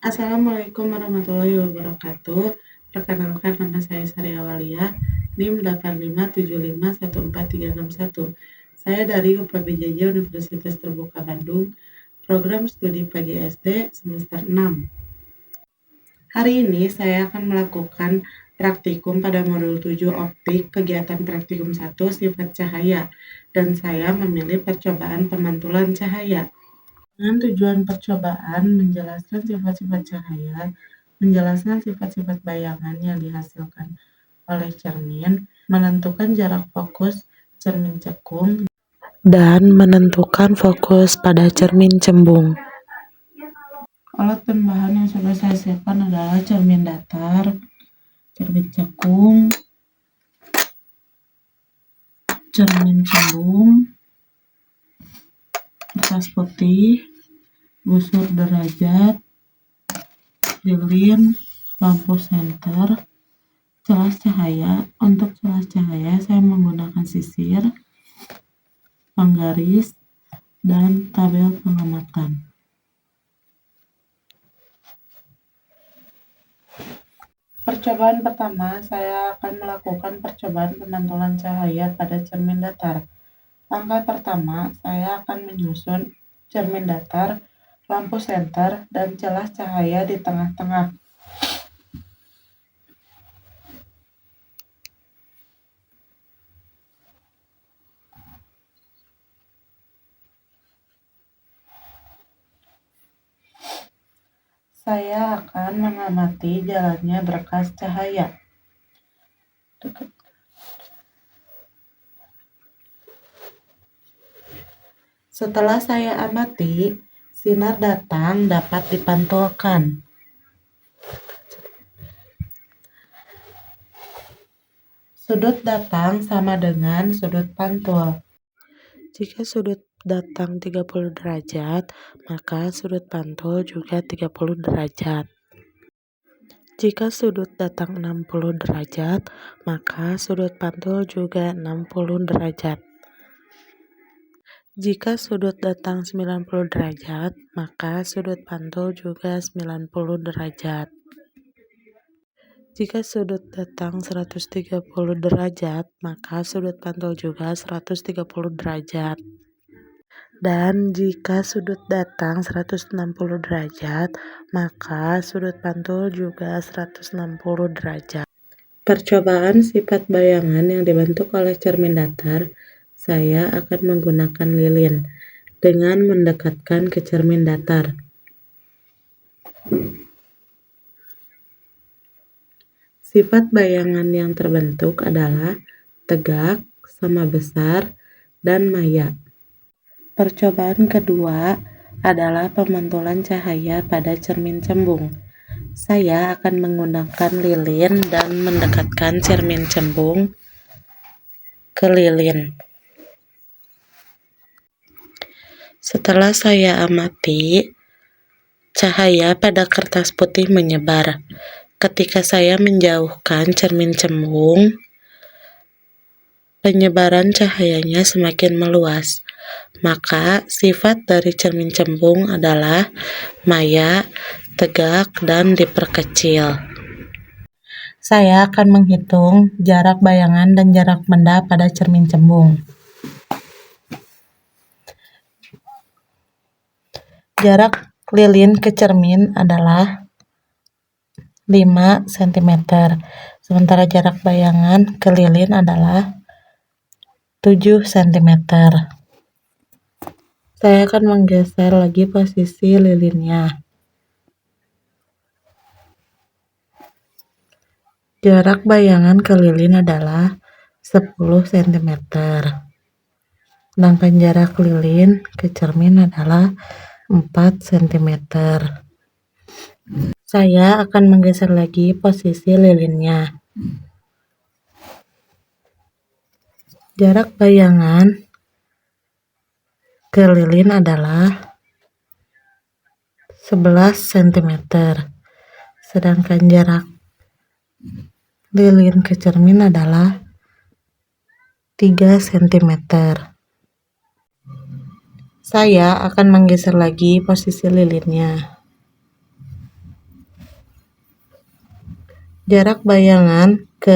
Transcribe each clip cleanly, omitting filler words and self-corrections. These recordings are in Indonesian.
Assalamualaikum warahmatullahi wabarakatuh. Perkenalkan, nama saya Sari Awalia, NIM 85751431. Saya dari UPBJJ Universitas Terbuka Bandung, program studi pagi SD semester 6. Hari ini saya akan melakukan praktikum pada modul 7 optik, kegiatan praktikum 1 sifat cahaya, dan saya memilih percobaan pemantulan cahaya. Dengan tujuan percobaan menjelaskan sifat-sifat cahaya, menjelaskan sifat-sifat bayangan yang dihasilkan oleh cermin, menentukan jarak fokus cermin cekung, dan menentukan fokus pada cermin cembung. Alat dan bahan yang sudah saya siapkan adalah cermin datar, cermin cekung, cermin cembung, kertas putih, busur derajat, lilin, lampu senter, celah cahaya. Untuk celah cahaya saya menggunakan sisir, penggaris, dan tabel pengamatan. Percobaan pertama, saya akan melakukan percobaan pemantulan cahaya pada cermin datar. Langkah pertama, saya akan menyusun cermin datar, lampu senter, dan celah cahaya di tengah-tengah. Saya akan mengamati jalannya berkas cahaya. Setelah saya amati, sinar datang dapat dipantulkan. Sudut datang sama dengan sudut pantul. Jika sudut datang 30 derajat, maka sudut pantul juga 30 derajat. Jika sudut datang 60 derajat, maka sudut pantul juga 60 derajat. Jika sudut datang 90 derajat, maka sudut pantul juga 90 derajat. Jika sudut datang 130 derajat, maka sudut pantul juga 130 derajat. Dan jika sudut datang 160 derajat, maka sudut pantul juga 160 derajat. Percobaan sifat bayangan yang dibentuk oleh cermin datar, saya akan menggunakan lilin dengan mendekatkan ke cermin datar. Sifat bayangan yang terbentuk adalah tegak, sama besar, dan maya. Percobaan kedua adalah pemantulan cahaya pada cermin cembung. Saya akan menggunakan lilin dan mendekatkan cermin cembung ke lilin. Setelah saya amati, cahaya pada kertas putih menyebar. Ketika saya menjauhkan cermin cembung, penyebaran cahayanya semakin meluas. Maka sifat dari cermin cembung adalah maya, tegak, dan diperkecil. Saya akan menghitung jarak bayangan dan jarak benda pada cermin cembung. Jarak lilin ke cermin adalah 5 cm, sementara jarak bayangan ke lilin adalah 7 cm. Saya akan menggeser lagi posisi lilinnya. Jarak bayangan ke lilin adalah 10 cm. Sedangkan jarak lilin ke cermin adalah 4 cm. Saya akan menggeser lagi posisi lilinnya. Jarak bayangan ke lilin adalah 11 cm. Sedangkan jarak lilin ke cermin adalah 3 cm. Saya akan menggeser lagi posisi lilinnya. Jarak bayangan ke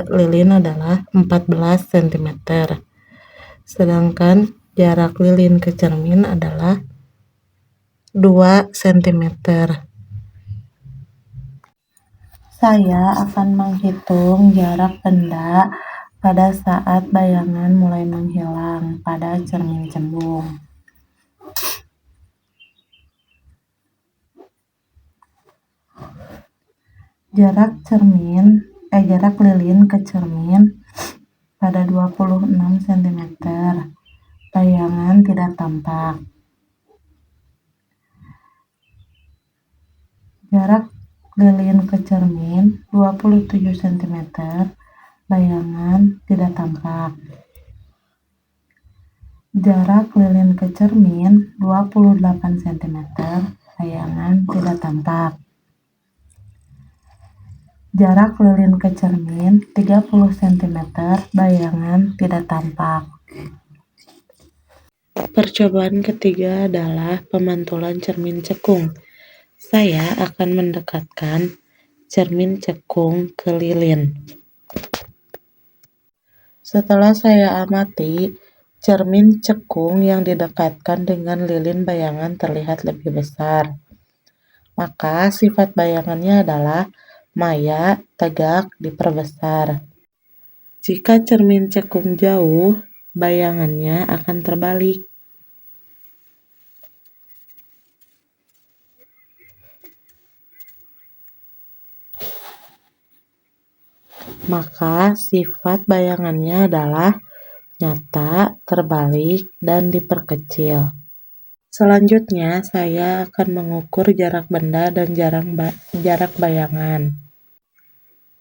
lilin adalah 14 cm. Sedangkan jarak lilin ke cermin adalah 2 cm. Saya akan menghitung jarak benda pada saat bayangan mulai menghilang pada cermin cembung. Jarak lilin ke cermin pada 26 cm. Bayangan tidak tampak. Jarak lilin ke cermin 27 cm. Bayangan tidak tampak. Jarak lilin ke cermin 28 cm. Bayangan tidak tampak. Jarak lilin ke cermin 30 cm. Bayangan tidak tampak. Percobaan ketiga adalah pemantulan cermin cekung. Saya akan mendekatkan cermin cekung ke lilin. Setelah saya amati, cermin cekung yang didekatkan dengan lilin bayangan terlihat lebih besar. Maka sifat bayangannya adalah maya, tegak, diperbesar. Jika cermin cekung jauh, bayangannya akan terbalik. Maka sifat bayangannya adalah nyata, terbalik, dan diperkecil. Selanjutnya, saya akan mengukur jarak benda dan jarak bayangan.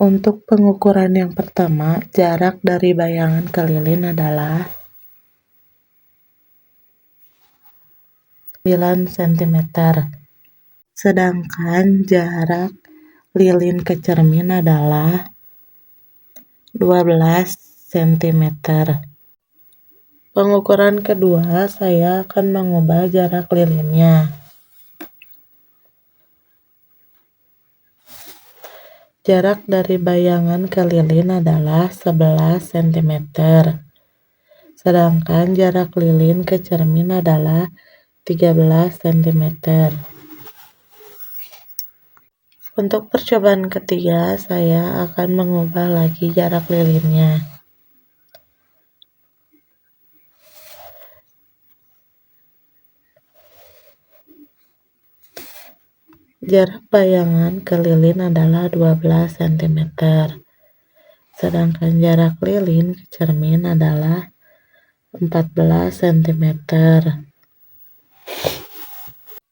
Untuk pengukuran yang pertama, jarak dari bayangan ke lilin adalah 9 cm. Sedangkan jarak lilin ke cermin adalah 12 cm. Pengukuran kedua, saya akan mengubah jarak lilinnya. Jarak dari bayangan ke lilin adalah 11 cm. Sedangkan jarak lilin ke cermin adalah 13 cm. Untuk percobaan ketiga, saya akan mengubah lagi jarak lilinnya. Jarak bayangan ke lilin adalah 12 cm. Sedangkan jarak lilin ke cermin adalah 14 cm.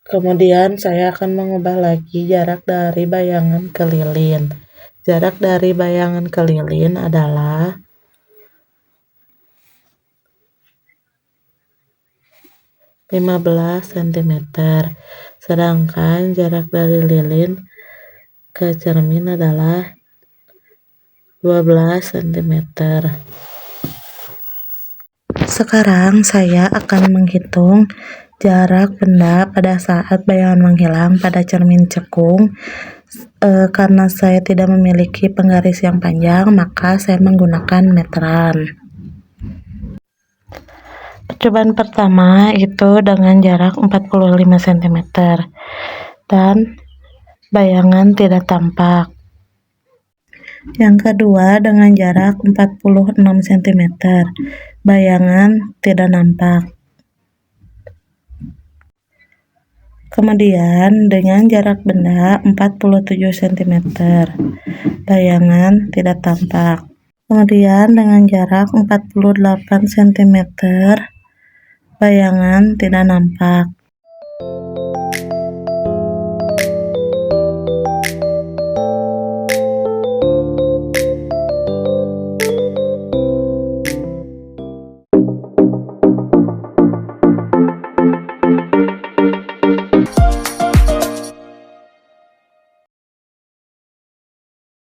Kemudian saya akan mengubah lagi jarak dari bayangan ke lilin. Jarak dari bayangan ke lilin adalah 15 cm. Sedangkan jarak dari lilin ke cermin adalah 12 cm. Sekarang saya akan menghitung jarak benda pada saat bayangan menghilang pada cermin cekung. Karena saya tidak memiliki penggaris yang panjang, maka saya menggunakan meteran. Percobaan pertama itu dengan jarak 45 cm dan bayangan tidak tampak. Yang kedua dengan jarak 46 cm, bayangan tidak nampak. Kemudian dengan jarak benda 47 cm, bayangan tidak tampak. Kemudian dengan jarak 48 cm, bayangan tidak nampak.